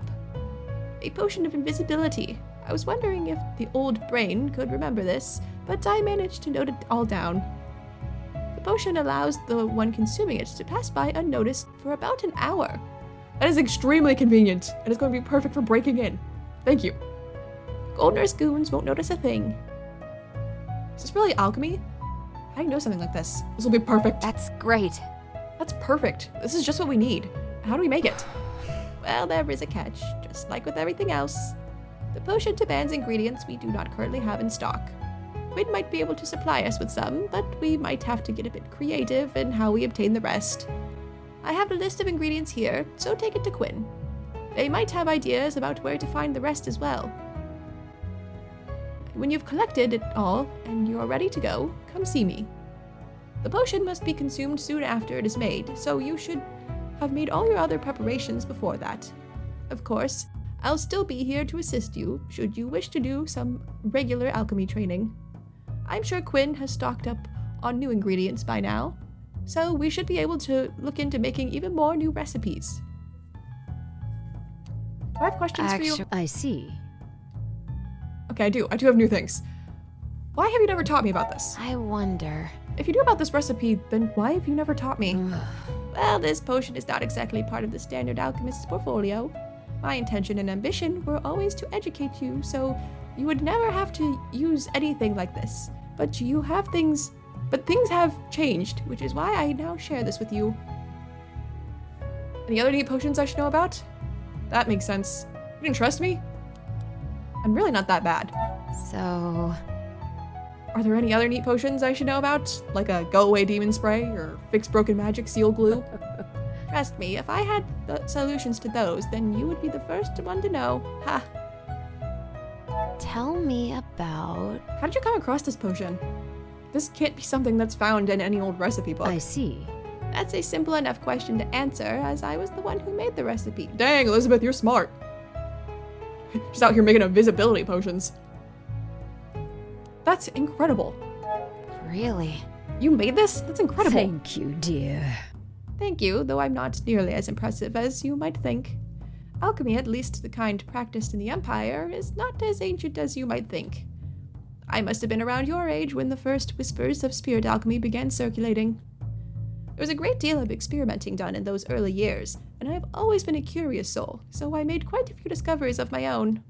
S1: A potion of invisibility. I was wondering if the old brain could remember this, but I managed to note it all down. The potion allows the one consuming it to pass by unnoticed for about an hour. That is extremely convenient, and it's going to be perfect for breaking in. Thank you. Goldner's goons won't notice a thing. Is this really alchemy? How do you know something like this? This will be perfect.
S4: That's great.
S1: That's perfect. This is just what we need. How do we make it? Well, there is a catch, just like with everything else. The potion demands ingredients we do not currently have in stock. Quinn might be able to supply us with some, but we might have to get a bit creative in how we obtain the rest. I have a list of ingredients here, so take it to Quinn. They might have ideas about where to find the rest as well. When you've collected it all, and you're ready to go, come see me. The potion must be consumed soon after it is made, so you should have made all your other preparations before that. Of course, I'll still be here to assist you, should you wish to do some regular alchemy training. I'm sure Quinn has stocked up on new ingredients by now, so we should be able to look into making even more new recipes. Do I have questions for you?
S10: I see.
S1: Okay, I do have new things. Why have you never taught me about this?
S4: I wonder.
S1: If you knew about this recipe, then why have you never taught me? Well, this potion is not exactly part of the standard alchemist's portfolio. My intention and ambition were always to educate you, so you would never have to use anything like this. But things have changed, which is why I now share this with you. Any other neat potions I should know about? That makes sense. You didn't trust me? I'm really not that bad.
S4: So...
S1: Are there any other neat potions I should know about? Like a go-away demon spray or fix broken magic seal glue? Trust me, if I had the solutions to those, then you would be the first one to know. Ha!
S4: Tell me about...
S1: How did you come across this potion? This can't be something that's found in any old recipe book.
S10: I see.
S1: That's a simple enough question to answer, as I was the one who made the recipe. Dang, Elizabeth, you're smart. She's out here making invisibility potions. That's incredible.
S4: Really?
S1: You made this? That's incredible.
S10: Thank you, dear.
S1: Thank you, though I'm not nearly as impressive as you might think. Alchemy, at least the kind practiced in the Empire, is not as ancient as you might think. I must have been around your age when the first whispers of spirit alchemy began circulating. There was a great deal of experimenting done in those early years, and I have always been a curious soul, so I made quite a few discoveries of my own.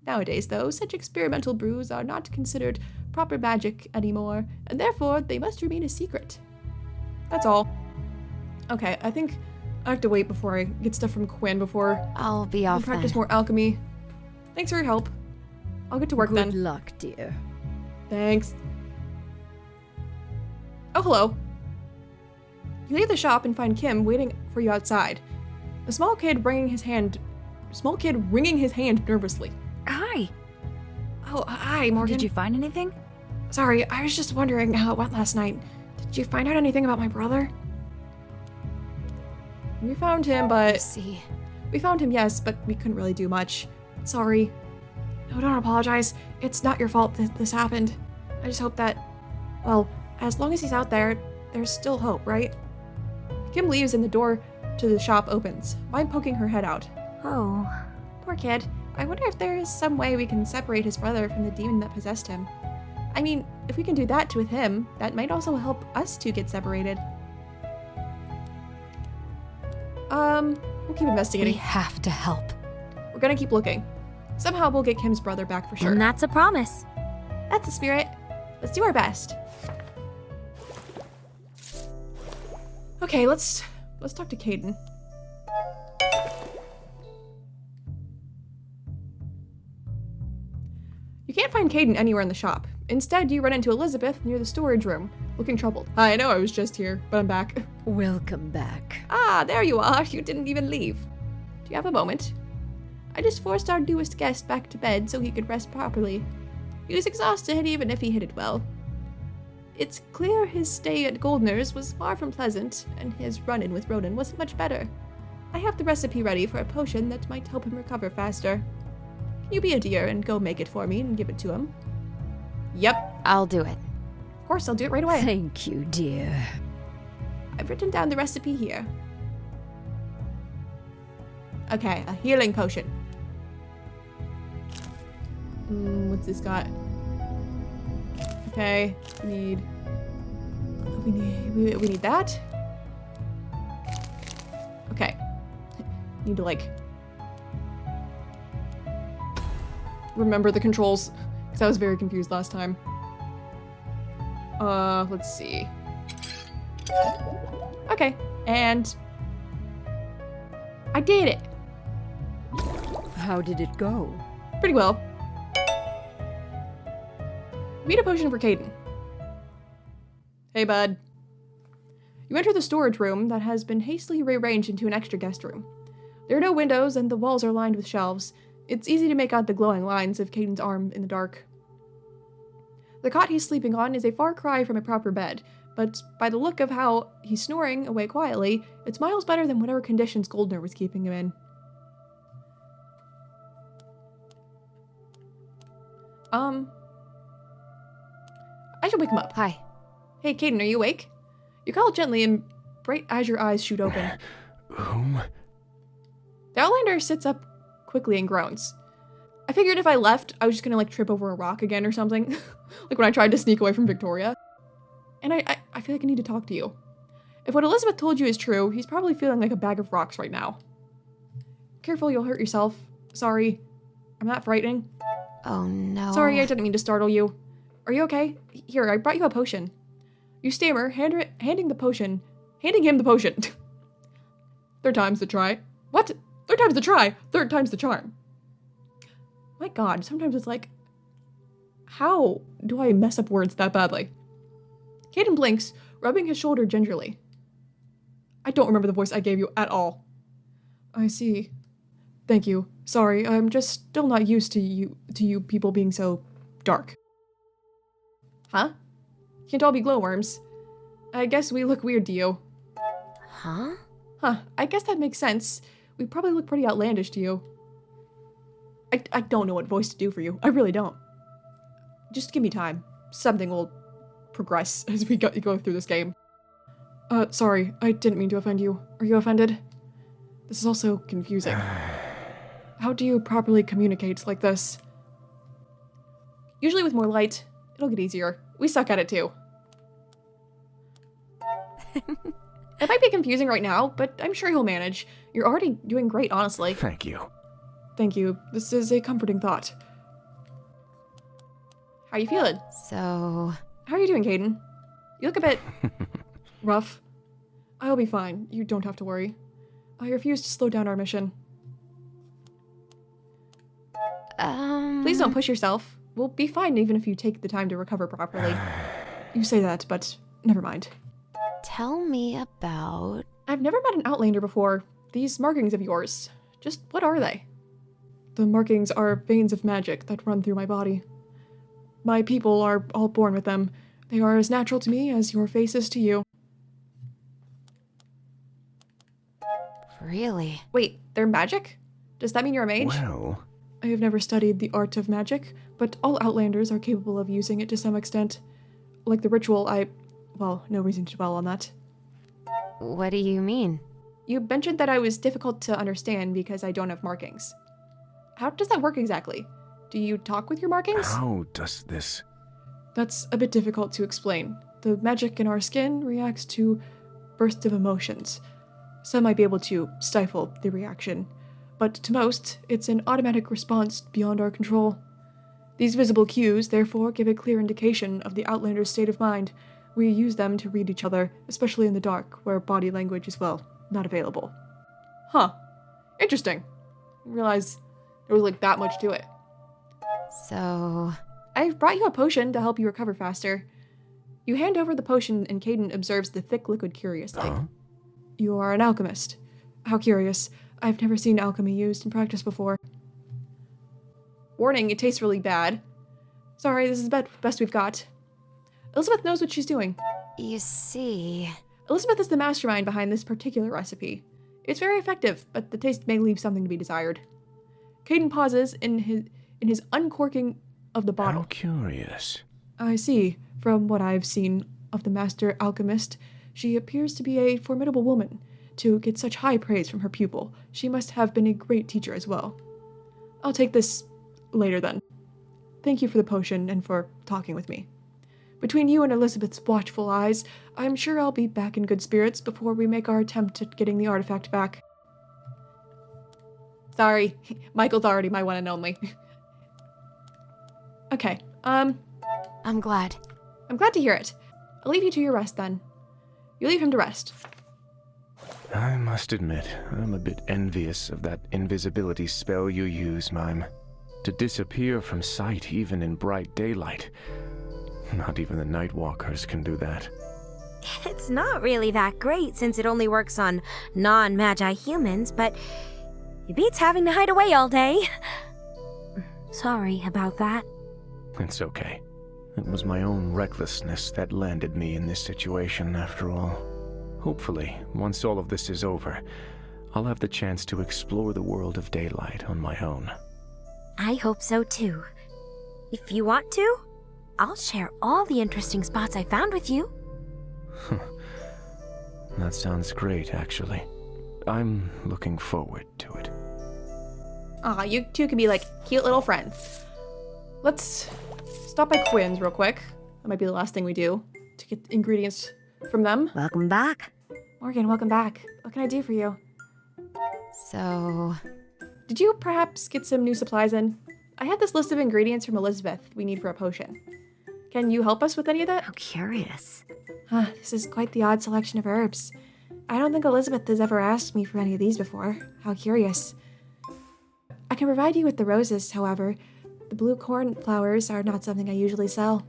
S1: Nowadays, though, such experimental brews are not considered proper magic anymore, and therefore they must remain a secret. That's all. Okay, I think I have to wait before I get stuff from Quinn before
S4: I'll be
S1: I
S4: off
S1: practice
S4: then.
S1: more alchemy. Thanks for your help. I'll get to work then.
S10: Good luck, dear.
S1: Thanks. Oh, hello. You leave the shop and find Kim waiting for you outside. A small kid wringing his hand nervously.
S3: Hi.
S1: Oh, hi, Morgan.
S3: Did you find anything?
S1: Sorry, I was just wondering how it went last night. Did you find out anything about my brother? We found him, but...
S4: See.
S1: We found him, yes, but we couldn't really do much. Sorry. No, don't apologize. It's not your fault that this happened. I just hope that... Well, as long as he's out there, there's still hope, right? Kim leaves and the door to the shop opens. Mine poking her head out.
S5: Oh.
S1: Poor kid. I wonder if there is some way we can separate his brother from the demon that possessed him. I mean, if we can do that with him, that might also help us two get separated. We'll keep investigating.
S3: We have to help.
S1: We're gonna keep looking. Somehow we'll get Kim's brother back for sure.
S5: And that's a promise.
S1: That's the spirit. Let's do our best. Okay, let's talk to Caden. You can't find Caden anywhere in the shop. Instead, you run into Elizabeth near the storage room, looking troubled. Hi, I know I was just here, but I'm back.
S10: Welcome back.
S1: Ah, there you are. You didn't even leave. Do you have a moment? I just forced our newest guest back to bed so he could rest properly. He was exhausted even if he hid it well. It's clear his stay at Goldner's was far from pleasant, and his run-in with Ronan wasn't much better. I have the recipe ready for a potion that might help him recover faster. Can you be a dear and go make it for me and give it to him? Yep.
S4: I'll do it.
S1: Of course, I'll do it right away.
S10: Thank you, dear.
S1: I've written down the recipe here. Okay, a healing potion. What's this got? Okay, we need that. Okay. Need to, like, remember the controls, because I was very confused last time. Let's see. Okay, and I did it.
S10: How did it go?
S1: Pretty well. Meet a potion for Caden. Hey, bud. You enter the storage room that has been hastily rearranged into an extra guest room. There are no windows, and the walls are lined with shelves. It's easy to make out the glowing lines of Caden's arm in the dark. The cot he's sleeping on is a far cry from a proper bed, but by the look of how he's snoring away quietly, it's miles better than whatever conditions Goldner was keeping him in. I should wake him up.
S4: Hi.
S1: Hey, Caden, are you awake? You call gently and bright as your eyes shoot open.
S8: Whom?
S1: The Outlander sits up quickly and groans. I figured if I left, I was just gonna like trip over a rock again or something. Like when I tried to sneak away from Victoria. And I feel like I need to talk to you. If what Elizabeth told you is true, he's probably feeling like a bag of rocks right now. Careful, you'll hurt yourself. Sorry. I'm not frightening.
S4: Oh no.
S1: Sorry, I didn't mean to startle you. Are you okay? Here, I brought you a potion. You stammer, handing him the potion. Third time's the try. What? Third time's the try. Third time's the charm. My god, sometimes it's like, how do I mess up words that badly? Caden blinks, rubbing his shoulder gingerly. I don't remember the voice I gave you at all. I see. Thank you. Sorry, I'm just still not used to you people being so dark. Huh? Can't all be glowworms. I guess we look weird to you.
S4: Huh?
S1: Huh, I guess that makes sense. We probably look pretty outlandish to you. I don't know what voice to do for you. I really don't. Just give me time. Something will progress as we go through this game. Sorry, I didn't mean to offend you. Are you offended? This is also confusing. How do you properly communicate like this? Usually with more light, it'll get easier. We suck at it too. It might be confusing right now, but I'm sure he'll manage. You're already doing great, honestly.
S8: Thank you.
S1: Thank you. This is a comforting thought. How you feeling?
S4: So...
S1: How are you doing, Caden? You look a bit... rough. I'll be fine. You don't have to worry. I refuse to slow down our mission. Please don't push yourself. We'll be fine even if you take the time to recover properly. You say that, but never mind.
S4: Tell me about...
S1: I've never met an Outlander before. These markings of yours. Just what are they? The markings are veins of magic that run through my body. My people are all born with them. They are as natural to me as your face is to you.
S4: Really?
S1: Wait, they're magic? Does that mean you're a mage?
S8: Well...
S1: I have never studied the art of magic, but all Outlanders are capable of using it to some extent. Like the ritual, well, no reason to dwell on that.
S4: What do you mean?
S1: You mentioned that I was difficult to understand because I don't have markings. How does that work exactly? Do you talk with your markings?
S8: How does this...
S1: That's a bit difficult to explain. The magic in our skin reacts to bursts of emotions. Some might be able to stifle the reaction, but to most, it's an automatic response beyond our control. These visible cues, therefore, give a clear indication of the Outlander's state of mind. We use them to read each other, especially in the dark, where body language is, well, not available. Huh. Interesting. I realized there was, like, that much to it.
S4: So...
S1: I've brought you a potion to help you recover faster. You hand over the potion and Caden observes the thick liquid curiously.
S8: Huh?
S1: You are an alchemist. How curious. I've never seen alchemy used in practice before. Warning, it tastes really bad. Sorry, this is the best we've got. Elizabeth knows what she's doing.
S4: You see...
S1: Elizabeth is the mastermind behind this particular recipe. It's very effective, but the taste may leave something to be desired. Caden pauses in his uncorking of the bottle.
S8: How curious.
S1: I see. From what I've seen of the master alchemist, she appears to be a formidable woman. To get such high praise from her pupil, she must have been a great teacher as well. I'll take this later then. Thank you for the potion and for talking with me. Between you and Elizabeth's watchful eyes, I'm sure I'll be back in good spirits before we make our attempt at getting the artifact back. Sorry, Michael's already my one and only. Okay,
S4: I'm glad.
S1: I'm glad to hear it. I'll leave you to your rest then. You leave him to rest.
S8: I must admit, I'm a bit envious of that invisibility spell you use, Mime. To disappear from sight even in bright daylight. Not even the Nightwalkers can do that.
S5: It's not really that great since it only works on non-magi humans, but it beats having to hide away all day. Sorry about that.
S8: It's okay. It was my own recklessness that landed me in this situation, after all. Hopefully, once all of this is over, I'll have the chance to explore the world of daylight on my own.
S5: I hope so too. If you want to, I'll share all the interesting spots I found with you.
S8: That sounds great, actually. I'm looking forward to it.
S1: Aw, you two can be like cute little friends. Let's stop by Quinn's real quick. That might be the last thing we do to get ingredients from them.
S9: Welcome back.
S1: Morgan, welcome back. What can I do for you?
S4: So,
S1: Did you perhaps get some new supplies in? I had this list of ingredients from Elizabeth we need for a potion. Can you help us with any of that?
S9: How curious.
S1: This is quite the odd selection of herbs. I don't think Elizabeth has ever asked me for any of these before. How curious. I can provide you with the roses, however. The blue cornflowers are not something I usually sell.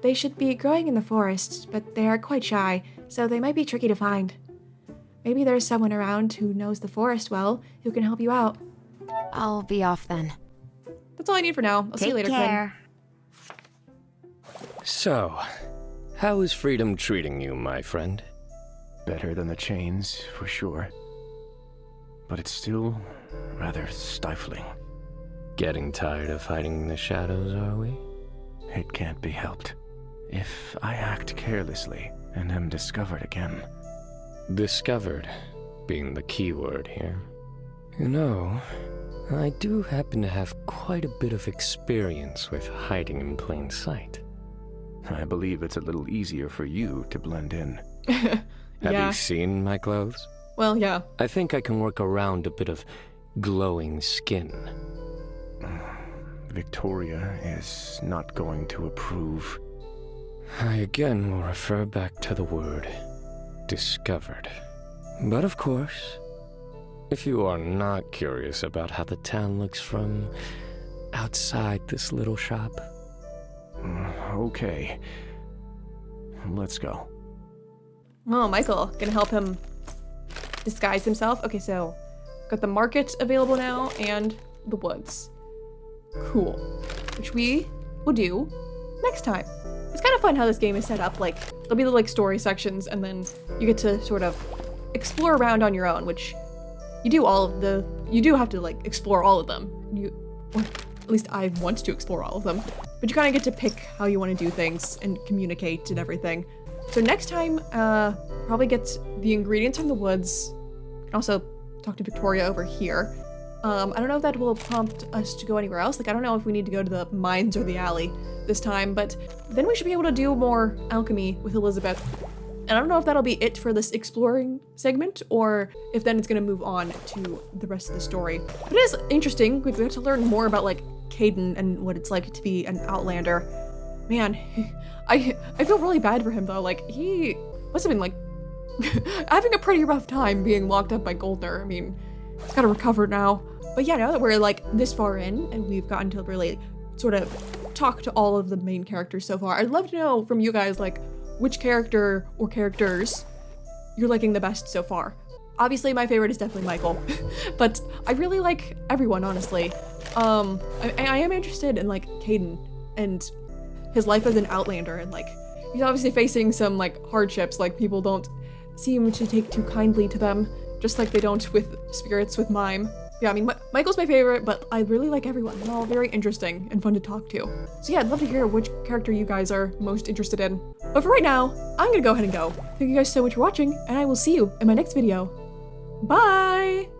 S1: They should be growing in the forest, but they are quite shy, so they might be tricky to find. Maybe there's someone around who knows the forest well who can help you out.
S4: I'll be off then.
S1: That's all I need for now. I'll see you later,
S9: Take care.
S6: So, how is freedom treating you, my friend?
S8: Better than the chains, for sure. But it's still rather stifling.
S6: Getting tired of hiding in the shadows, are we?
S8: It can't be helped. If I act carelessly and am discovered again.
S6: Discovered being the key word here. You know, I do happen to have quite a bit of experience with hiding in plain sight.
S8: I believe it's a little easier for you to blend in.
S6: Have
S1: Yeah.
S6: you seen my clothes?
S1: Well, yeah.
S6: I think I can work around a bit of glowing skin.
S8: Victoria is not going to approve.
S6: I again will refer back to the word discovered. But of course, if you are not curious about how the town looks from outside this little shop.
S8: Okay. Let's go.
S1: Oh, Michael, gonna help him disguise himself. Okay, so got the market available now and the woods. Cool. Which we will do next time. It's kind of fun how this game is set up. Like, there'll be the like story sections, and then you get to sort of explore around on your own, which you do you do have to like explore all of them. Or at least I want to explore all of them. But you kind of get to pick how you want to do things and communicate and everything. So next time, probably get the ingredients from the woods. And also talk to Victoria over here. I don't know if that will prompt us to go anywhere else. Like, I don't know if we need to go to the mines or the alley this time, but then we should be able to do more alchemy with Elizabeth. And I don't know if that'll be it for this exploring segment, or if then it's gonna move on to the rest of the story. But it is interesting. We have to learn more about, like, Caden and what it's like to be an Outlander. Man, I feel really bad for him, though. Like, he must have been, like, having a pretty rough time being locked up by Goldner. I mean, he's gotta recover now. But yeah, now that we're like this far in and we've gotten to really sort of talk to all of the main characters so far, I'd love to know from you guys, like, which character or characters you're liking the best so far. Obviously, my favorite is definitely Michael, but I really like everyone, honestly. I am interested in, like, Caden and his life as an Outlander, and, like, he's obviously facing some, like, hardships. Like, people don't seem to take too kindly to them, just like they don't with spirits with Mime. Yeah, I mean, Michael's my favorite, but I really like everyone. They're all very interesting and fun to talk to. So yeah, I'd love to hear which character you guys are most interested in. But for right now, I'm gonna go ahead and go. Thank you guys so much for watching, and I will see you in my next video. Bye!